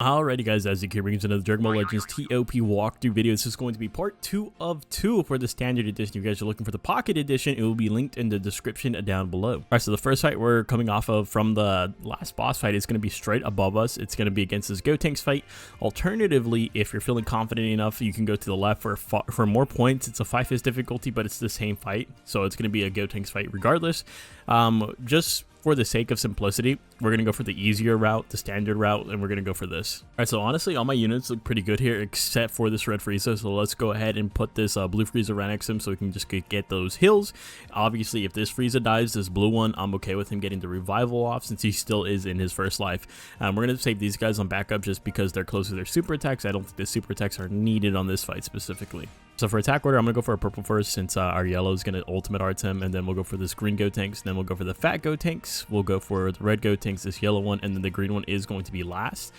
Alrighty guys, as you can bring another Dragon Ball Legends TOP walkthrough video. This is going to be part 2 of 2 for the standard edition. If you guys are looking for the pocket edition, it will be linked in the description down below. Alright, so the first fight we're coming off of from the last boss fight is going to be straight above us. It's going to be against this Gotenks fight. Alternatively, if you're feeling confident enough, you can go to the left for more points. It's a 5-fist difficulty, but it's the same fight, so it's going to be a Gotenks fight regardless. Just for the sake of simplicity, we're going to go for the easier route, the standard route, and we're going to go for this. Alright, so honestly, all my units look pretty good here, except for this red Frieza, so let's go ahead and put this blue Frieza right next to him so we can just get those heals. Obviously, if this Frieza dies, this blue one, I'm okay with him getting the revival off since he still is in his first life. We're going to save these guys on backup just because they're close to their super attacks. I don't think the super attacks are needed on this fight specifically. So for attack order, I'm going to go for a purple first since our yellow is going to ultimate arts him, and then we'll go for this green Gotenks, then we'll go for the fat Gotenks, we'll go for the red Gotenks, this yellow one, and then the green one is going to be last,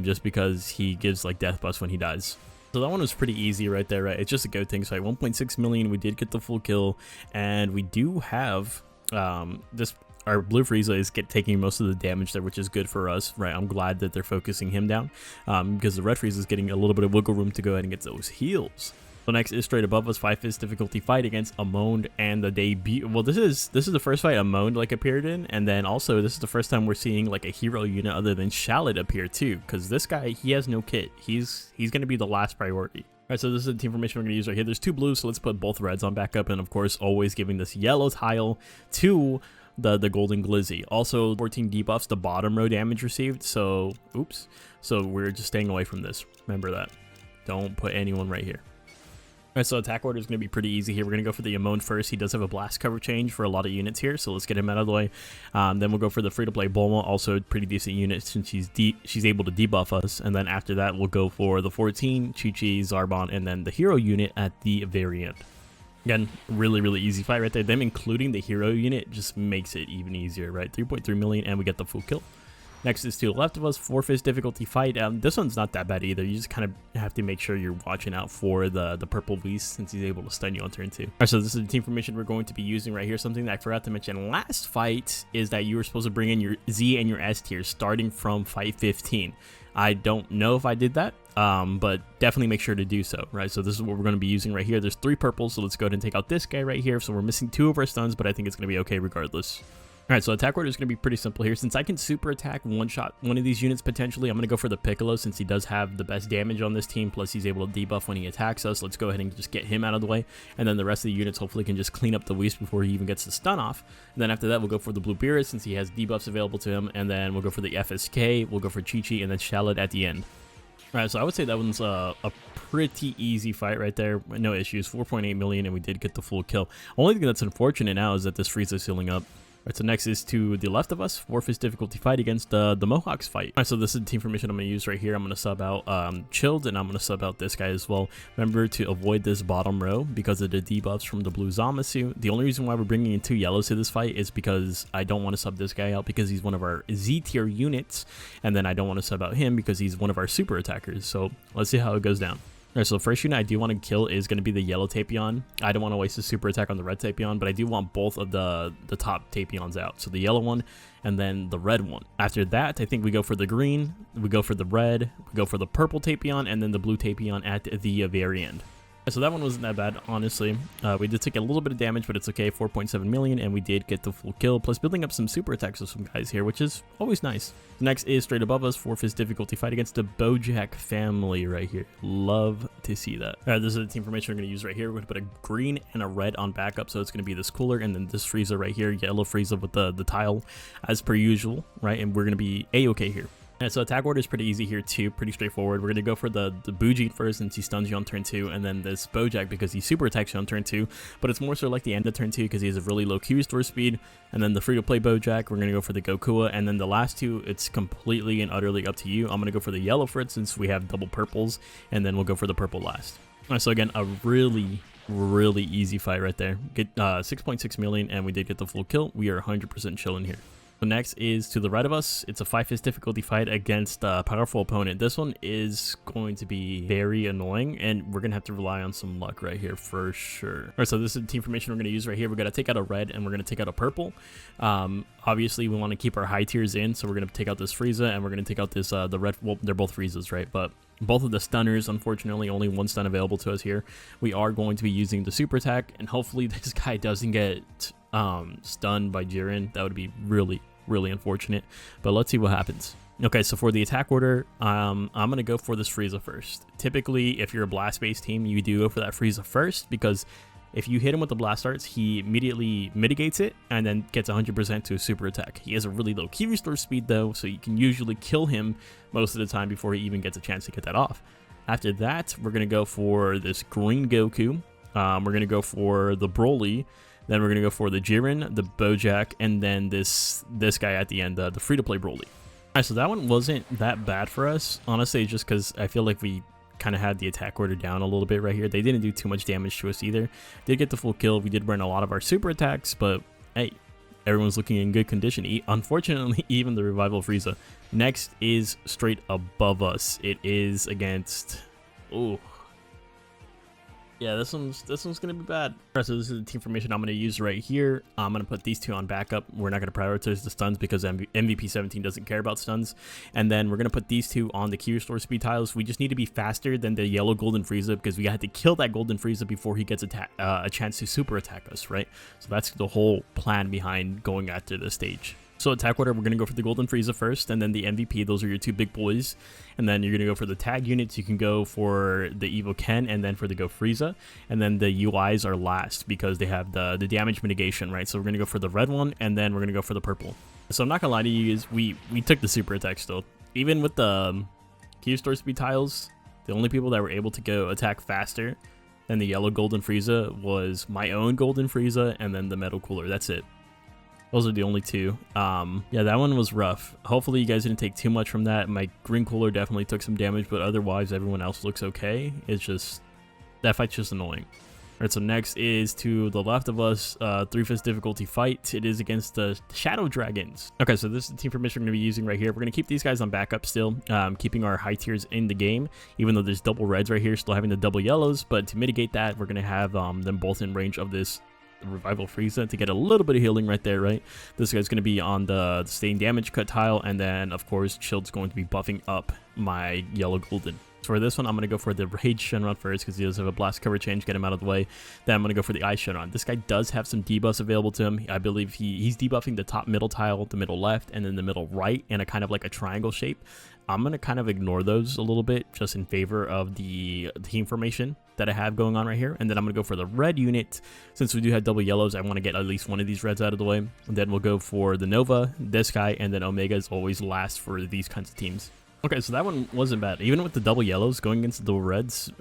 just because he gives like death buffs when he dies. So that one was pretty easy right there, right? It's just a Gotenks fight, 1.6 million, we did get the full kill, and we do have our blue Frieza is taking most of the damage there, which is good for us, right? I'm glad that they're focusing him down, because the red Frieza is getting a little bit of wiggle room to go ahead and get those heals. So next is straight above us, 5-fist difficulty fight against Amon and the debut. Well, this is the first fight Amon like appeared in, and then also this is the first time we're seeing like a hero unit other than Shallot appear too, because this guy, he has no kit. He's gonna be the last priority. Alright, so this is the team formation we're going to use right here. There's two blues, so let's put both reds on backup, and of course always giving this yellow tile to the golden glizzy. Also 14 debuffs the bottom row damage received, so oops, so we're just staying away from this. Remember that. Don't put anyone right here. Alright, so attack order is going to be pretty easy here. We're going to go for the Amon first. He does have a blast cover change for a lot of units here, so let's get him out of the way. Then we'll go for the free-to-play Bulma, also a pretty decent unit since she's able to debuff us. And then after that, we'll go for the 14, Chi-Chi, Zarbon, and then the hero unit at the very end. Again, really easy fight right there. Them including the hero unit just makes it even easier, right? 3.3 million, and we get the full kill. Next is to the left of us, 4-fist difficulty fight. This one's not that bad either. You just kind of have to make sure you're watching out for the purple beast since he's able to stun you on turn 2. Alright, so this is the team formation we're going to be using right here. Something that I forgot to mention last fight is that you were supposed to bring in your Z and your S tiers starting from fight 15. I don't know if I did that, but definitely make sure to do so, right? So this is what we're going to be using right here. There's 3 purples, so let's go ahead and take out this guy right here. So we're missing 2 of our stuns, but I think it's going to be okay regardless. Alright, so attack order is going to be pretty simple here. Since I can super attack one-shot one of these units potentially, I'm going to go for the Piccolo since he does have the best damage on this team, plus he's able to debuff when he attacks us. Let's go ahead and just get him out of the way, and then the rest of the units hopefully can just clean up the waste before he even gets the stun off. And then after that, we'll go for the Blue Beerus since he has debuffs available to him, and then we'll go for the FSK, we'll go for Chi-Chi, and then Shallot at the end. Alright, so I would say that one's a pretty easy fight right there. No issues, 4.8 million, and we did get the full kill. Only thing that's unfortunate now is that this Frieza is healing up. Alright, so next is to the left of us, 4-fist difficulty fight against the Mohawks fight. Alright, so this is the team formation I'm going to use right here. I'm going to sub out Chilled, and I'm going to sub out this guy as well. Remember to avoid this bottom row because of the debuffs from the blue Zamasu. The only reason why we're bringing in 2 yellows to this fight is because I don't want to sub this guy out because he's one of our Z tier units, and then I don't want to sub out him because he's one of our super attackers. So let's see how it goes down. Alright, so the first unit I do want to kill is going to be the yellow Tapion. I don't want to waste a super attack on the red Tapion, but I do want both of the top Tapions out. So the yellow one and then the red one. After that, I think we go for the green, we go for the red, we go for the purple Tapion, and then the blue Tapion at the very end. So that one wasn't that bad, honestly. We did take a little bit of damage, but it's okay, 4.7 million, and we did get the full kill, plus building up some super attacks with some guys here, which is always nice. Next is straight above us, 4-fist difficulty fight against the Bojack family right here. Love to see that. Alright, this is the team formation we're going to use right here. We're going to put a green and a red on backup, so it's going to be this cooler, and then this Frieza right here, yellow Frieza with the tile, as per usual, right? And we're going to be A-okay here. And so attack order is pretty easy here too, pretty straightforward. We're going to go for the Bojack first since he stuns you on turn 2, and then this Bojack because he super attacks you on turn 2, but it's more so like the end of turn 2 because he has a really low Q restore speed. And then the free-to-play Bojack, we're going to go for the Goku, and then the last 2, it's completely and utterly up to you. I'm going to go for the yellow first since we have double purples, and then we'll go for the purple last. Alright, so again, a really easy fight right there. Get 6.6 million, and we did get the full kill. We are 100% chilling here. So next is to the right of us. It's a 5-fist difficulty fight against a powerful opponent. This one is going to be very annoying, and we're going to have to rely on some luck right here for sure. All right, so this is the team formation we're going to use right here. We're going to take out a red, and we're going to take out a purple. Obviously, we want to keep our high tiers in, so we're going to take out this Frieza, and we're going to take out this, the red, well, they're both Friezas, right? But both of the stunners, unfortunately, only one stun available to us here. We are going to be using the super attack, and hopefully this guy doesn't get stunned by Jiren. That would be really unfortunate, but let's see what happens. Okay, so for the attack order, I'm gonna go for this Frieza first. Typically, if you're a blast based team, you do go for that Frieza first, because if you hit him with the blast darts, he immediately mitigates it and then gets 100% to a super attack. He has a really low key restore speed though, so you can usually kill him most of the time before he even gets a chance to get that off. After that, we're gonna go for this green Goku. We're gonna go for the Broly. Then we're going to go for the Jiren, the Bojack, and then this guy at the end, the free-to-play Broly. Alright, so that one wasn't that bad for us, honestly, just because I feel like we kind of had the attack order down a little bit right here. They didn't do too much damage to us either. Did get the full kill. We did burn a lot of our super attacks, but hey, everyone's looking in good condition. Unfortunately, even the Revival Frieza. Next is straight above us. It is against... Ooh. Yeah, this one's gonna be bad. Alright, so this is the team formation I'm gonna use right here. I'm gonna put these two on backup. We're not gonna prioritize the stuns because MVP 17 doesn't care about stuns. And then we're gonna put these two on the key restore speed tiles. We just need to be faster than the yellow golden Frieza because we had to kill that golden Frieza before he gets a chance to super attack us, right? So that's the whole plan behind going after this stage. So attack order, we're going to go for the Golden Frieza first, and then the MVP. Those are your two big boys. And then you're going to go for the tag units. You can go for the Evo Ken, and then for the Go Frieza. And then the UIs are last because they have the damage mitigation, right? So we're going to go for the red one, and then we're going to go for the purple. So I'm not going to lie to you guys, we took the super attack still. Even with the key restore speed tiles, the only people that were able to go attack faster than the yellow Golden Frieza was my own Golden Frieza and then the Metal Cooler. That's it. Those are the only two. Yeah, that one was rough. Hopefully you guys didn't take too much from that. My green cooler definitely took some damage, but otherwise everyone else looks okay. It's just, that fight's just annoying. Alright, so next is to the left of us, 3-fist difficulty fight. It is against the Shadow Dragons. Okay, so this is the team formation we're going to be using right here. We're going to keep these guys on backup still, keeping our high tiers in the game, even though there's double reds right here, still having the double yellows. But to mitigate that, we're going to have them both in range of this Revival Frieza to get a little bit of healing right there, right? This guy's going to be on the sustained damage cut tile, and then of course Shield's going to be buffing up my yellow golden. So for this one, I'm going to go for the Rage Shenron first because he does have a blast cover change, get him out of the way. Then I'm going to go for the Ice Shenron. This guy does have some debuffs available to him. I believe he's debuffing the top middle tile, the middle left, and then the middle right in a kind of like a triangle shape. I'm going to kind of ignore those a little bit just in favor of the team formation that I have going on right here. And then I'm going to go for the red unit. Since we do have double yellows, I want to get at least one of these reds out of the way. And then we'll go for the Nova, this guy, and then Omega is always last for these kinds of teams. Okay, so that one wasn't bad. Even with the double yellows going against the double reds,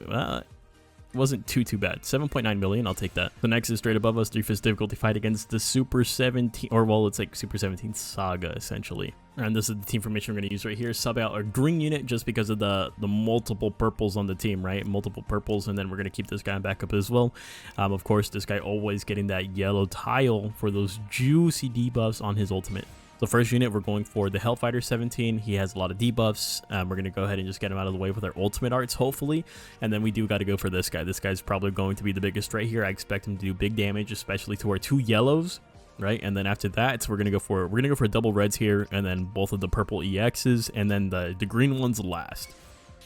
wasn't too bad. 7.9 million, I'll take that. The next is straight above us, 3-fist difficulty fight against the Super 17, or well, it's like Super 17 Saga, essentially. And this is the team formation we're going to use right here. Sub out our green unit just because of the multiple purples on the team, right? Multiple purples, and then we're going to keep this guy back up as well. Of course, this guy always getting that yellow tile for those juicy debuffs on his ultimate. So first unit, we're going for the Hellfighter 17. He has a lot of debuffs. We're going to go ahead and just get him out of the way with our ultimate arts, hopefully. And then we do got to go for this guy. This guy's probably going to be the biggest right here. I expect him to do big damage, especially to our two yellows, right? And then after that, we're going to go for double reds here, and then both of the purple EXs, and then the green ones last.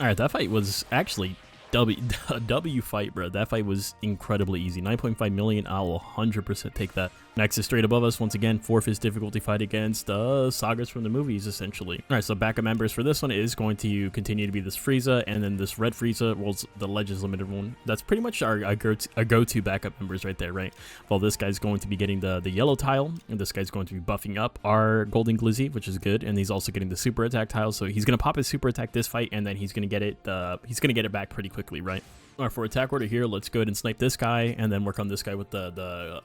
All right, that fight was actually a W fight, bro. That fight was incredibly easy. 9.5 million. I'll 100% take that. Next is straight above us. Once again, 4-fist difficulty fight against sagas from the movies, essentially. All right, so backup members for this one is going to continue to be this Frieza, and then this red Frieza, well, the Legends Limited one. That's pretty much our go-to backup members right there, right? Well, this guy's going to be getting the yellow tile, and this guy's going to be buffing up our Golden Glizzy, which is good, and he's also getting the super attack tile, so he's going to pop his super attack this fight, and then he's going to get it back pretty quickly, right? All right, for attack order here, let's go ahead and snipe this guy, and then work on this guy with the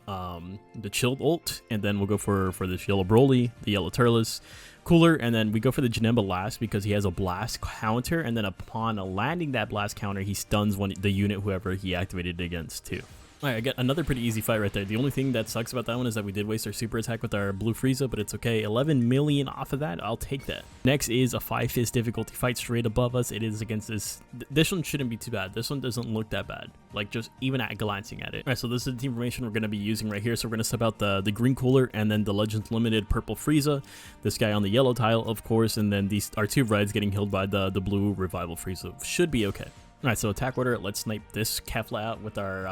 chilled ult, and then we'll go for this yellow Broly, the yellow Turles, cooler, and then we go for the Janemba last because he has a blast counter, and then upon landing that blast counter, he stuns the unit whoever he activated it against too. Alright, I got another pretty easy fight right there. The only thing that sucks about that one is that we did waste our super attack with our blue Frieza, but it's okay. 11 million off of that, I'll take that. Next is a 5-fist difficulty fight straight above us. It is against this. This one shouldn't be too bad. This one doesn't look that bad, like just even at glancing at it. Alright, so this is the team formation we're going to be using right here. So we're going to sub out the green cooler and then the Legends Limited purple Frieza. This guy on the yellow tile, of course, and then these are 2 reds getting healed by the blue Revival Frieza. Should be okay. Alright, so attack order, let's snipe this Kefla out with our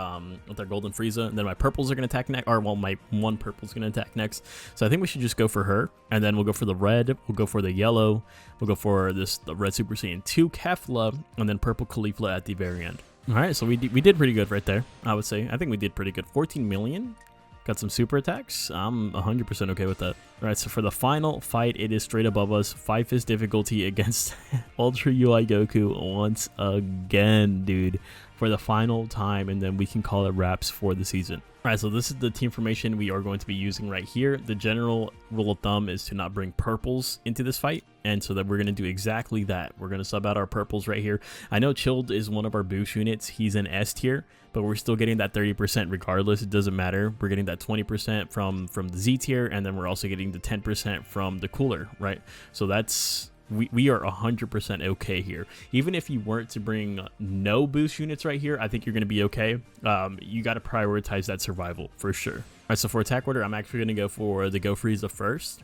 golden Frieza, and then my purples are going to attack next, or well, my one purple's going to attack next. So I think we should just go for her, and then we'll go for the red, we'll go for the yellow, we'll go for the red Super Saiyan 2 Kefla, and then purple Kefla at the very end. Alright, so we did pretty good right there, I would say. I think we did pretty good. 14 million. Got some super attacks. I'm 100% okay with that. Alright, so for the final fight, it is straight above us. 5-fist difficulty against Ultra UI Goku once again, dude. For the final time, and then we can call it wraps for the season. Alright, so this is the team formation we are going to be using right here. The general rule of thumb is to not bring purples into this fight, and so that we're going to do exactly that. We're going to sub out our purples right here. I know Chilled is one of our boost units. He's an S tier, but we're still getting that 30% regardless. It doesn't matter. We're getting that 20% from the Z tier, and then we're also getting the 10% from the cooler, right? So that's... We are 100% okay here. Even if you weren't to bring no boost units right here, I think you're going to be okay. You got to prioritize that survival for sure. All right, so for attack order, I'm actually going to go for the Go Frieza first.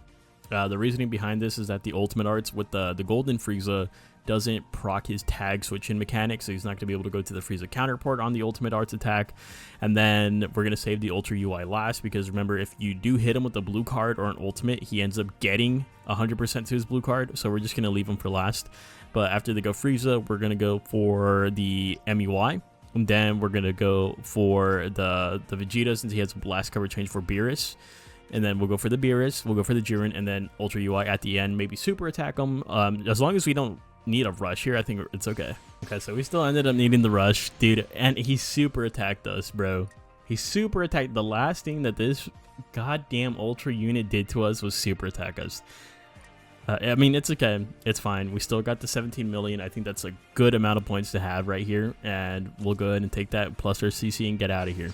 The reasoning behind this is that the ultimate arts with the golden Frieza doesn't proc his tag switch in mechanics, so he's not going to be able to go to the Frieza counterpart on the ultimate arts attack. And then we're going to save the Ultra UI last, because remember, if you do hit him with a blue card or an ultimate, he ends up getting 100% to his blue card, so we're just going to leave him for last. But after the Go Frieza, we're going to go for the MUI, and then we're going to go for the Vegeta, since he has a blast cover change for Beerus. And then we'll go for the Beerus, we'll go for the Jiren, and then Ultra UI at the end, maybe super attack him. As long as we don't need a rush here, I think it's okay. Okay, so we still ended up needing the rush, dude, and he super attacked us, bro. He super attacked. The last thing that this goddamn Ultra unit did to us was super attack us. I mean, it's okay. It's fine. We still got the 17 million. I think that's a good amount of points to have right here, and we'll go ahead and take that plus our CC and get out of here.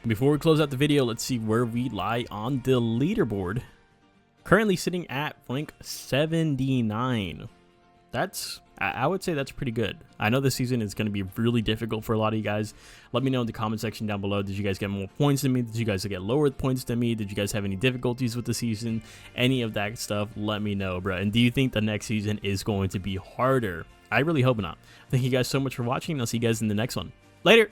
Before we close out the video, let's see where we lie on the leaderboard. Currently sitting at rank 79. That's, I would say that's pretty good. I know this season is going to be really difficult for a lot of you guys. Let me know in the comment section down below. Did you guys get more points than me? Did you guys get lower points than me? Did you guys have any difficulties with the season? Any of that stuff, let me know, bro. And do you think the next season is going to be harder? I really hope not. Thank you guys so much for watching, and I'll see you guys in the next one. Later!